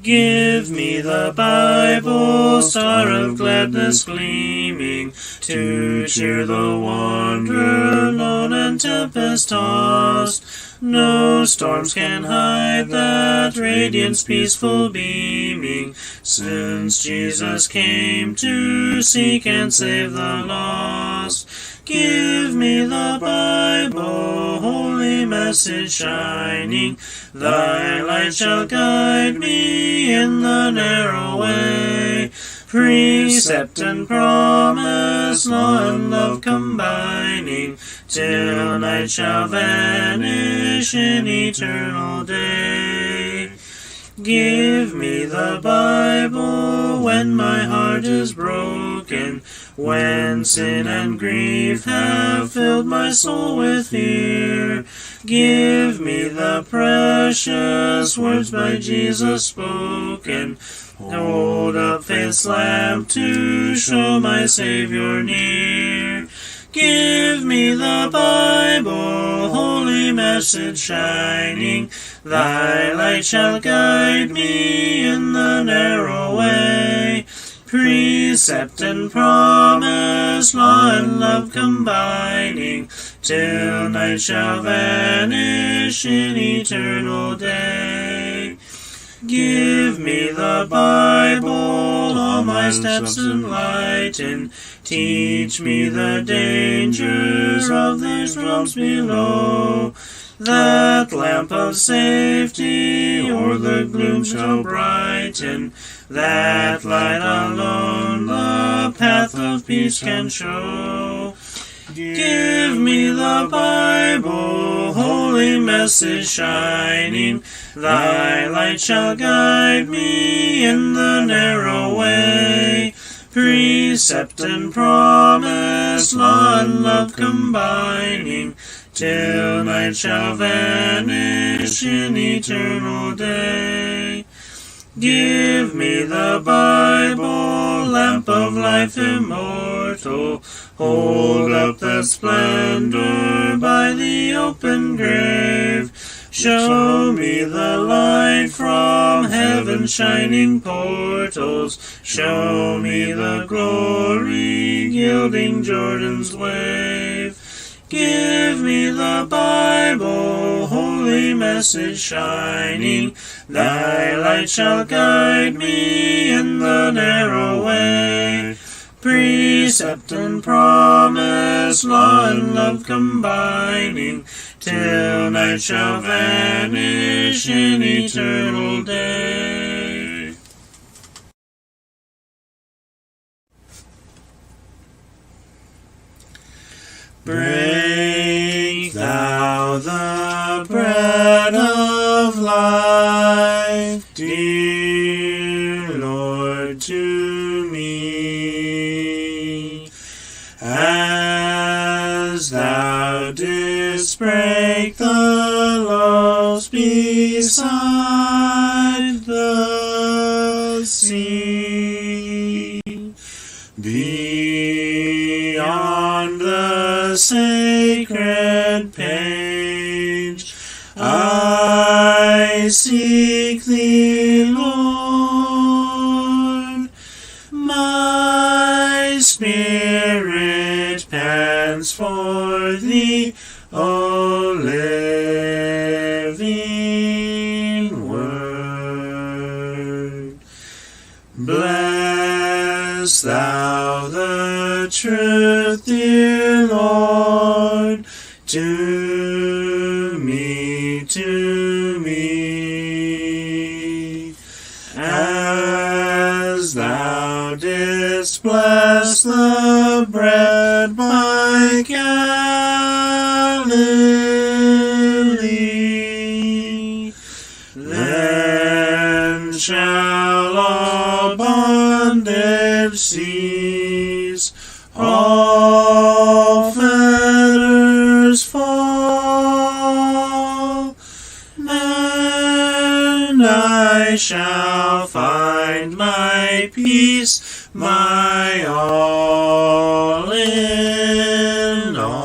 Give me the Bible, star of gladness gleaming, to cheer the wanderer lone and tempest-tossed. No storms can hide that radiance peaceful beaming, since Jesus came to seek and save the lost. Give me the Bible, holy message shining, thy light shall guide me in the narrow way. Precept and promise, law and love combining, till night shall vanish in eternal day. Give me the Bible when my heart is broken, when sin and grief have filled my soul with fear. Give me the precious words by Jesus spoken. Hold up faith's lamp to show my Savior near. Give me the Bible, holy message shining, thy light shall guide me in the narrow way. Precept and promise, law and love combining, till night shall vanish in eternal day. Give me the Bible, all my steps enlighten, teach me the dangers of these realms below. That lamp of safety o'er the gloom shall brighten, that light alone the path of peace can show. Give me the Bible, holy message shining, thy light shall guide me in the narrow way. Precept and promise, law and love combining, till night shall vanish in eternal day. Give me the Bible, lamp of life immortal, hold up the splendor by the open grave. Show me the light from heaven's shining portals, show me the glory gilding Jordan's wave. Give me the Bible, holy message shining, thy light shall guide me in the narrow way. Precept and promise, law and love combining, till night shall vanish in eternal day. Break thou the bread of life, dear Lord, to me, as thou didst break the loaves beside the sea. Beyond the sacred page, I seek thee, Lord. My spirit pants for thee, O living word. Bless thou the truth, dear Lord, to me, as thou didst bless the bread by Galilee. Then shall all bondage cease, all fetters fall, and I shall find my peace, my all in all.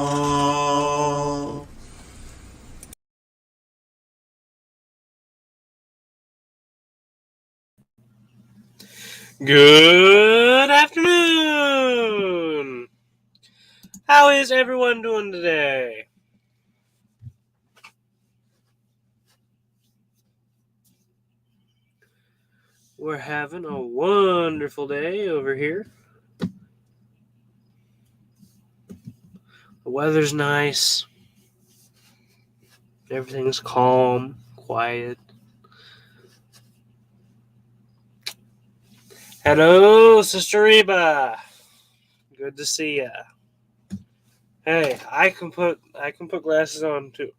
Good afternoon! How is everyone doing today? We're having a wonderful day over here. The weather's nice. Everything's calm, quiet. Hello, Sister Reba. Good to see ya. Hey, I can put glasses on too.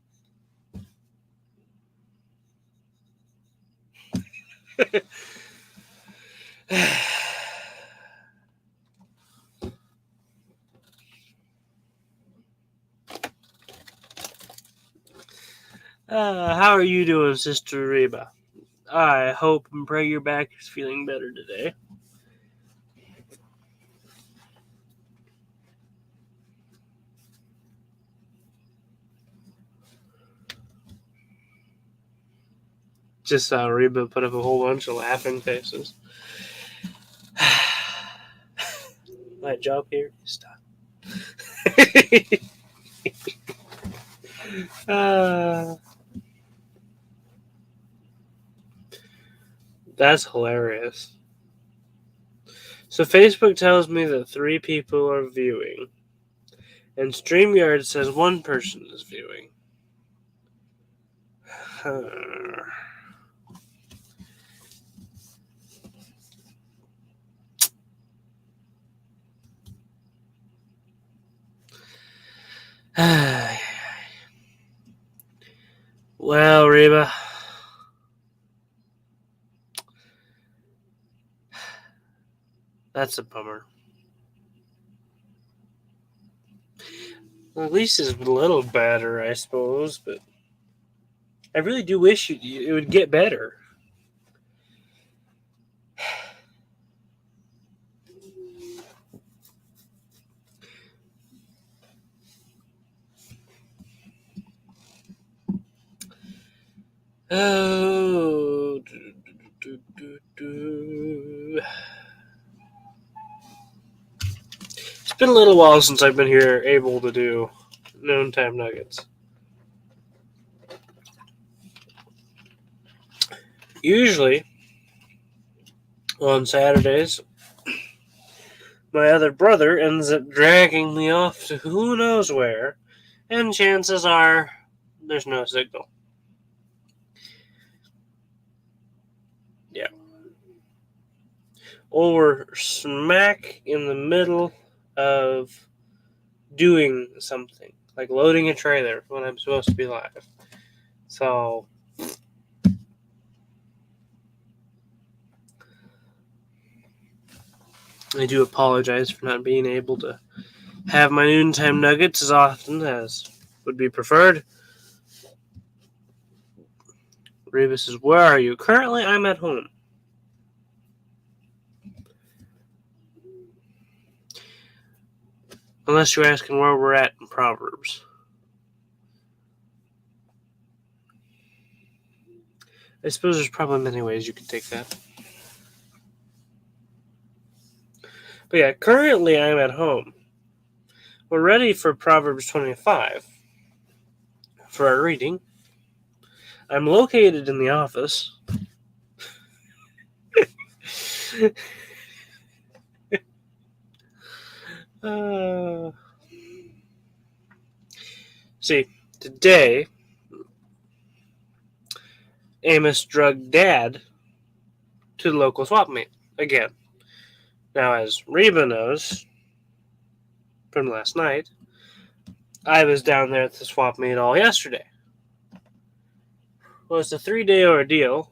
How are you doing, Sister Reba? I hope and pray your back is feeling better today. Just saw Reba put up a whole bunch of laughing faces. My job here is done. That's hilarious. So Facebook tells me that 3 people are viewing, and StreamYard says 1 person is viewing. Well, Reba, that's a bummer. Well, at least it's a little better, I suppose, but I really do wish it would get better. Oh, It's been a little while since I've been here able to do Noontime Nuggets. Usually, on Saturdays, my other brother ends up dragging me off to who knows where, and chances are there's no signal. Yeah. Or we're smack in the middle of doing something, like loading a trailer when I'm supposed to be live. So, I do apologize for not being able to have my noontime nuggets as often as would be preferred. Reba says, where are you? Currently, I'm at home. Unless you're asking where we're at in Proverbs. I suppose there's probably many ways you could take that. But yeah, currently I'm at home. We're ready for Proverbs 25 for our reading. I'm located in the office. See, today, Amos drugged Dad to the local swap meet again. Now, as Reba knows from last night, I was down there at the swap meet all yesterday. Well, it's a 3-day ordeal.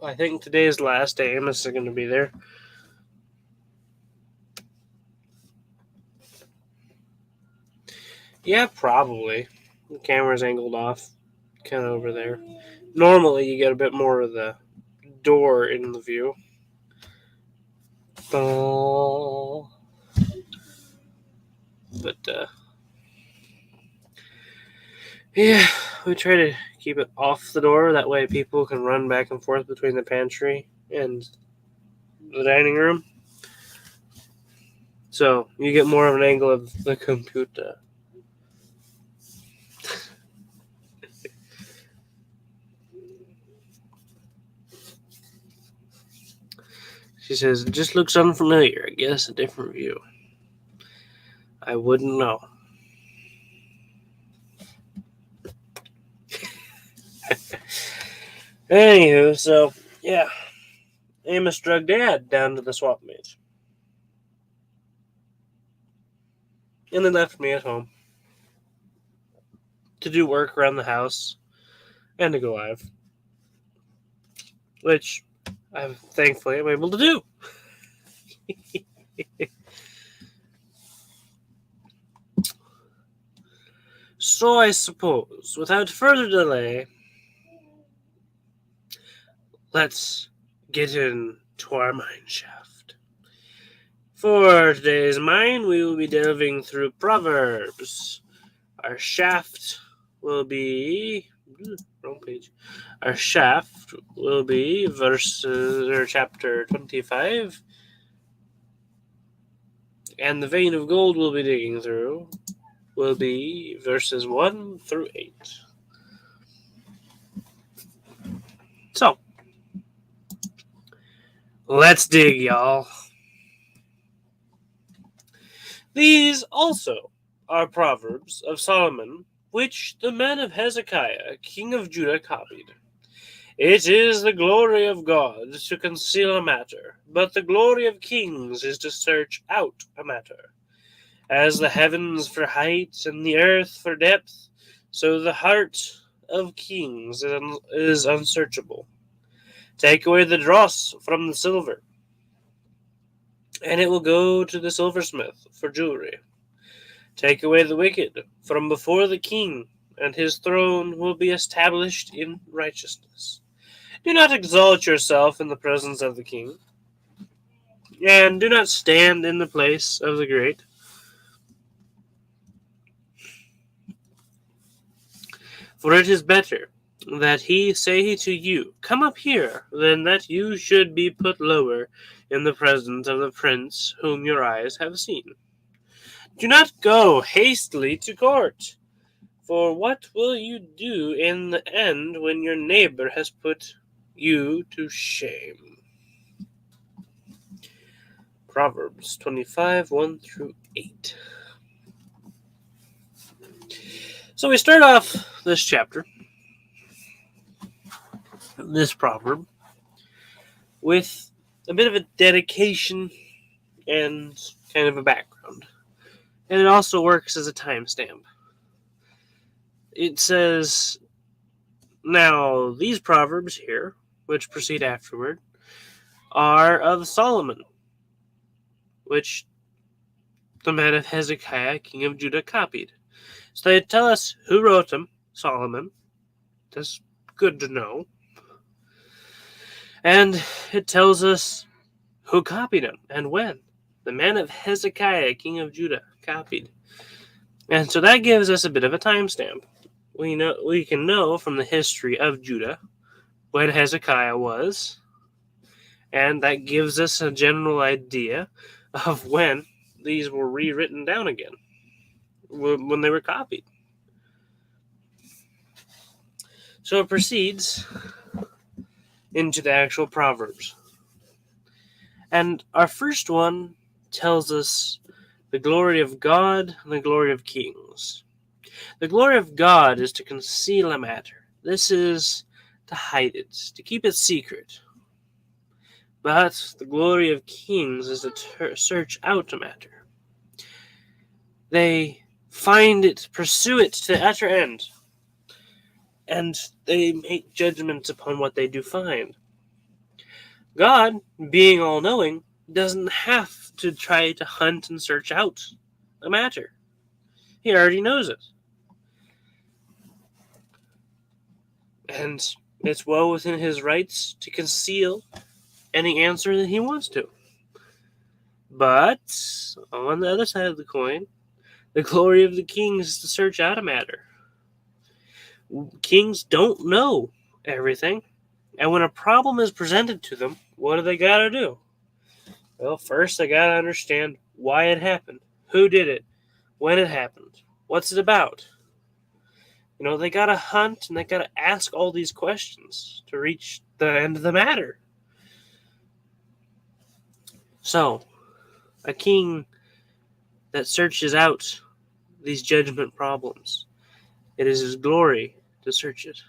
I think today is the last day Amos is going to be there. Yeah, probably. The camera's angled off, kind of over there. Normally, you get a bit more of the door in the view. But, yeah, we try to keep it off the door. That way people can run back and forth between the pantry and the dining room. So you get more of an angle of the computer. She says, it just looks unfamiliar. I guess a different view. I wouldn't know. Anywho, so, yeah. Amos drug Dad down to the swap meet. And then left me at home to do work around the house and to go live. Which I'm thankfully I'm able to do. So I suppose, without further delay, let's get into our mine shaft. For today's mine, we will be delving through Proverbs. Our shaft will be... wrong page. Our shaft will be chapter 25. And the vein of gold we'll be digging through will be verses 1 through 8. So, let's dig, y'all. These also are Proverbs of Solomon, which the men of Hezekiah, king of Judah, copied. It is the glory of God to conceal a matter, but the glory of kings is to search out a matter. As the heavens for height and the earth for depth, so the heart of kings is unsearchable. Take away the dross from the silver, and it will go to the silversmith for jewelry. Take away the wicked from before the king, and his throne will be established in righteousness. Do not exalt yourself in the presence of the king, and do not stand in the place of the great. For it is better that he say to you, come up here, than that you should be put lower in the presence of the prince whom your eyes have seen. Do not go hastily to court, for what will you do in the end when your neighbor has put you to shame? Proverbs 25, 1 through 8. So we start off this chapter, this proverb, with a bit of a dedication and kind of a background. And it also works as a timestamp. It says, now these proverbs here, which proceed afterward, are of Solomon, which the men of Hezekiah, king of Judah, copied. So they tell us who wrote them, Solomon. That's good to know. And it tells us who copied them and when. The men of Hezekiah, king of Judah, copied. And so that gives us a bit of a timestamp. We can know from the history of Judah when Hezekiah was, and that gives us a general idea of when these were rewritten down again, when they were copied. So it proceeds into the actual Proverbs. And our first one tells us the glory of God and the glory of kings. The glory of God is to conceal a matter. This is to hide it, to keep it secret. But the glory of kings is to search out a matter. They find it, pursue it to the utter end, and they make judgments upon what they do find. God, being all-knowing, doesn't have to try to hunt and search out a matter. He already knows it. And it's well within his rights to conceal any answer that he wants to. But, on the other side of the coin, the glory of the kings is to search out a matter. Kings don't know everything, and when a problem is presented to them, what do they gotta do? Well, first I gotta understand why it happened, who did it, when it happened, what's it about. They gotta hunt and they gotta ask all these questions to reach the end of the matter. So, a king that searches out these judgment problems, it is his glory to search it.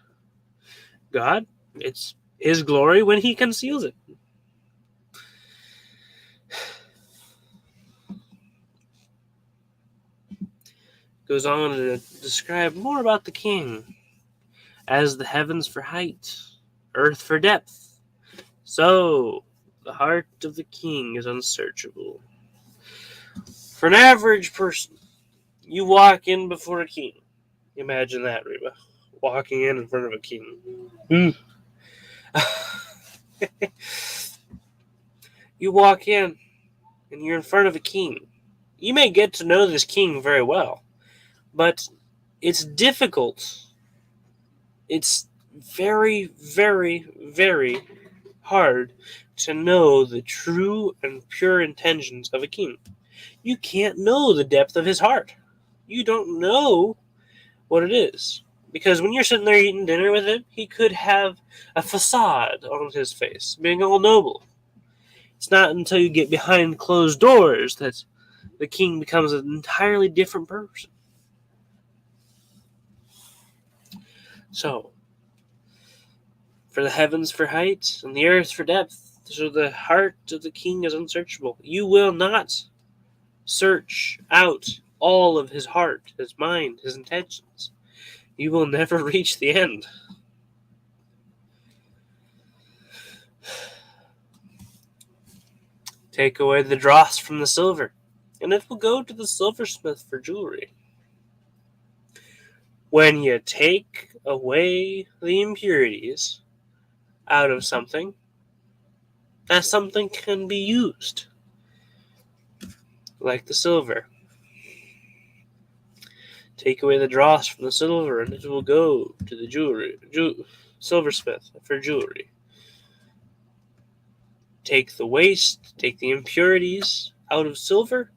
God, it's his glory when he conceals it. Goes on to describe more about the king. As the heavens for height, earth for depth, so the heart of the king is unsearchable. For an average person, you walk in before a king. Imagine that, Reba. Walking in front of a king. You walk in and you're in front of a king. You may get to know this king very well, but it's difficult. It's very, very, very hard to know the true and pure intentions of a king. You can't know the depth of his heart. You don't know what it is. Because when you're sitting there eating dinner with him, he could have a facade on his face, being all noble. It's not until you get behind closed doors that the king becomes an entirely different person. So, for the heavens for height and the earth for depth, so the heart of the king is unsearchable. You will not search out all of his heart, his mind, his intentions. You will never reach the end. Take away the dross from the silver, and it will go to the silversmith for jewelry. When you take away the impurities out of something, that something can be used, like the silver. Take away the dross from the silver, and it will go to the silversmith for jewelry. Take the waste, take the impurities out of silver,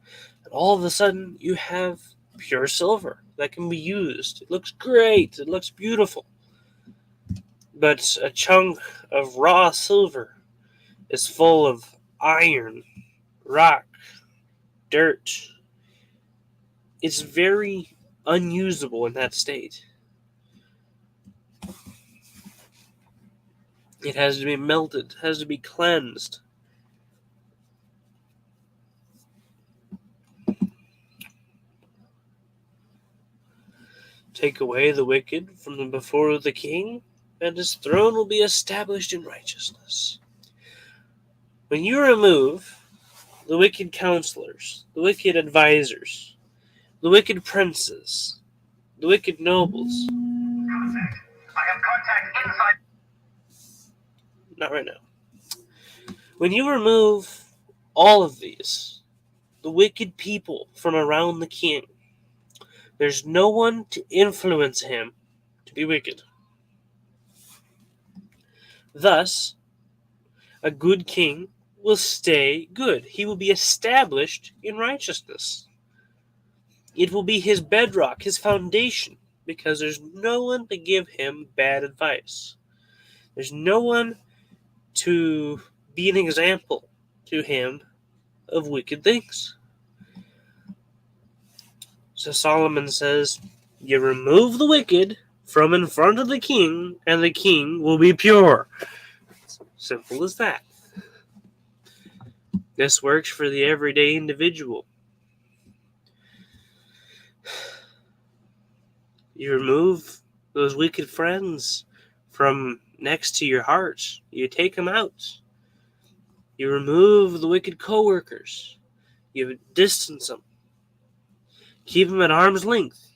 and all of a sudden you have pure silver that can be used. It looks great, it looks beautiful. But a chunk of raw silver is full of iron, rock, dirt. It's very unusable in that state. It has to be melted, has to be cleansed. Take away the wicked from before the king, and his throne will be established in righteousness. When you remove the wicked counselors, the wicked advisors, the wicked princes, the wicked nobles. I have contact inside. Not right now. When you remove all of these, the wicked people from around the king, there's no one to influence him to be wicked. Thus, a good king will stay good. He will be established in righteousness. It will be his bedrock, his foundation, because there's no one to give him bad advice. There's no one to be an example to him of wicked things. So Solomon says, you remove the wicked from in front of the king, and the king will be pure. Simple as that. This works for the everyday individual. You remove those wicked friends from next to your heart. You take them out. You remove the wicked coworkers. You distance them. Keep them at arm's length.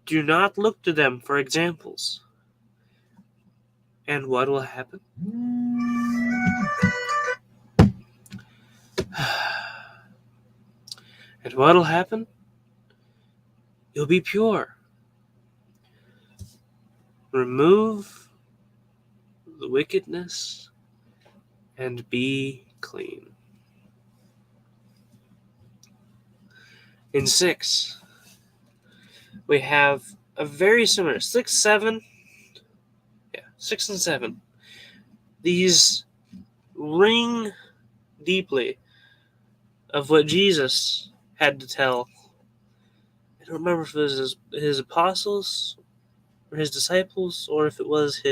Do not look to them for examples. And what will happen? And what will happen? You'll be pure. Remove the wickedness and be clean. In 6, we have a very similar 6, 7. Yeah, 6 and 7. These ring deeply of what Jesus had to tell. I don't remember if it was his apostles or his disciples, or if it was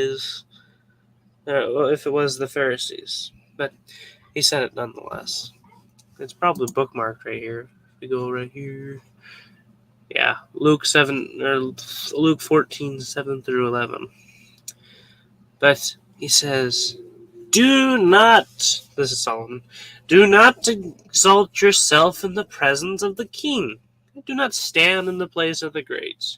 the Pharisees. But he said it nonetheless. It's probably bookmarked right here. We go right here. Yeah, Luke 14, 7 through 11. But he says, "Do not," this is Solomon, "do not exalt yourself in the presence of the king. Do not stand in the place of the great.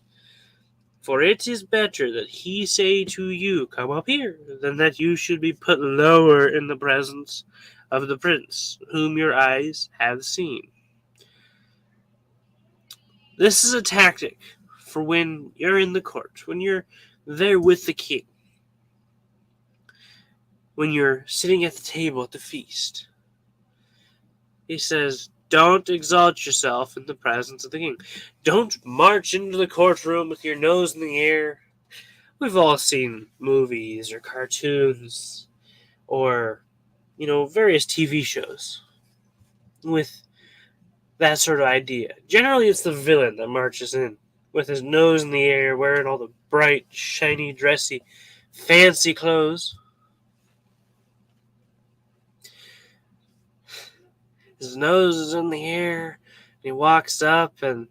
For it is better that he say to you, 'Come up here,' than that you should be put lower in the presence of the prince, whom your eyes have seen." This is a tactic for when you're in the court, when you're there with the king, when you're sitting at the table at the feast. He says, don't exalt yourself in the presence of the king. Don't march into the courtroom with your nose in the air. We've all seen movies or cartoons or, various TV shows with that sort of idea. Generally, it's the villain that marches in with his nose in the air, wearing all the bright, shiny, dressy, fancy clothes. His nose is in the air, and he walks up, and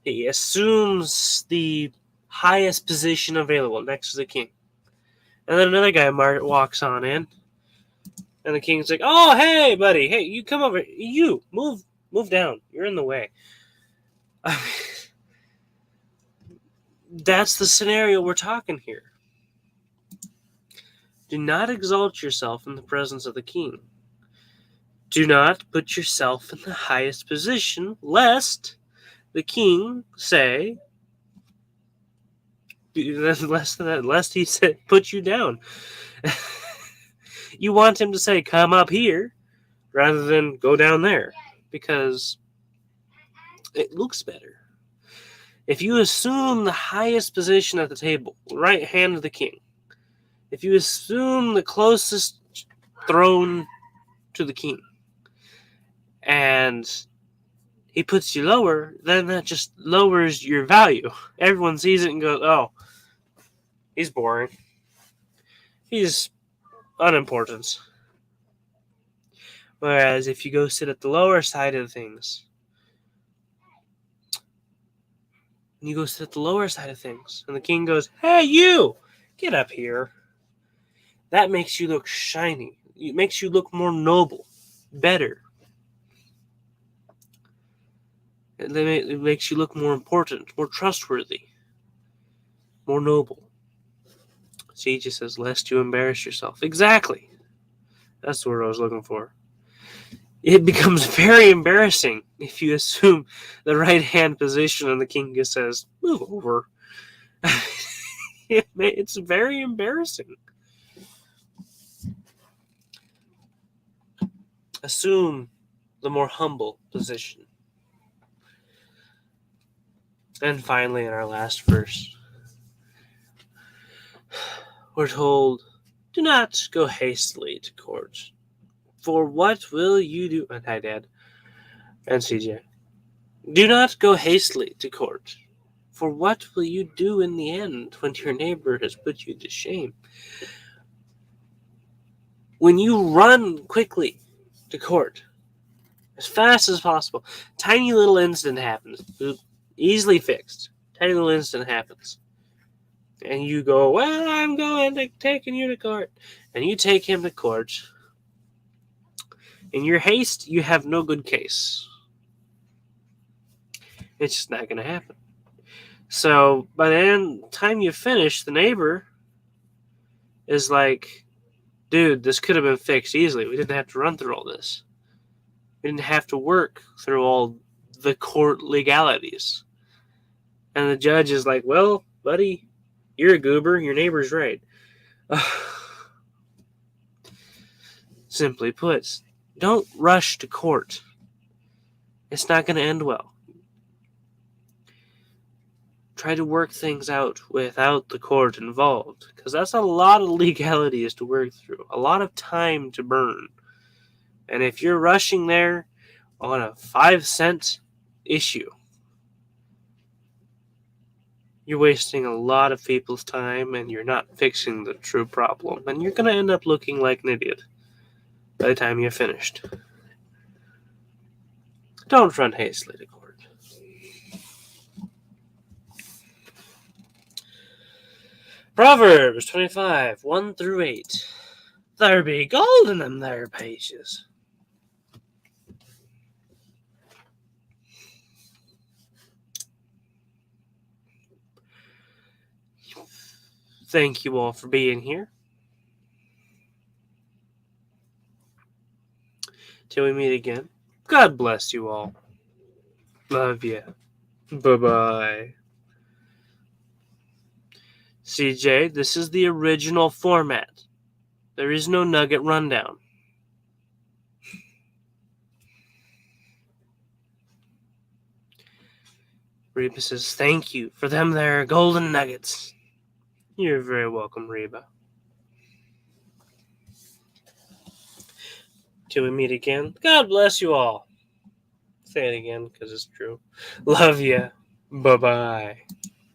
he assumes the highest position available next to the king. And then another guy walks on in, and the king's like, "Oh, hey, buddy, hey, you come over, you, move down, you're in the way." That's the scenario we're talking here. Do not exalt yourself in the presence of the king. Do not put yourself in the highest position, lest the king say, lest he said, put you down. You want him to say, "Come up here," rather than "go down there," because it looks better. If you assume the highest position at the table, right hand of the king, if you assume the closest throne to the king, and he puts you lower, then that just lowers your value. Everyone sees it and goes, "Oh, he's boring. He's unimportant." Whereas if you go sit at the lower side of things, and the king goes, "Hey, you, get up here," that makes you look shiny. It makes you look more noble, better. It makes you look more important, more trustworthy, more noble. See, he just says, "Lest you embarrass yourself." Exactly. That's the word I was looking for. It becomes very embarrassing if you assume the right-hand position and the king just says, "Move over." It's very embarrassing. Assume the more humble position. And finally, in our last verse, we're told, "Do not go hastily to court. For what will you do?" And hi, Dad. And CJ. "Do not go hastily to court. For what will you do in the end when your neighbor has put you to shame?" When you run quickly to court, as fast as possible, tiny little incident happens. Easily fixed. Tiny little incident happens. And you go, "Well, I'm taking you to court." And you take him to court. In your haste, you have no good case. It's just not going to happen. So by the time you finish, the neighbor is like, "Dude, this could have been fixed easily. We didn't have to run through all this. We didn't have to work through all the court legalities." And the judge is like, "Well, buddy, you're a goober. Your neighbor's right." Simply put, don't rush to court. it's not going to end well. Try to work things out without the court involved, because that's a lot of legalities to work through, a lot of time to burn. And if you're rushing there on a 5-cent issue, you're wasting a lot of people's time and you're not fixing the true problem. And you're going to end up looking like an idiot by the time you're finished. Don't run hastily to court. Proverbs 25, 1 through 8. There be gold in them there pages. Thank you all for being here. Till we meet again, God bless you all. Love ya. Bye-bye. CJ, this is the original format. There is no nugget rundown. Reba says, thank you for them there golden nuggets. You're very welcome, Reba. Till we meet again, God bless you all. Say it again, because it's true. Love ya. Bye-bye.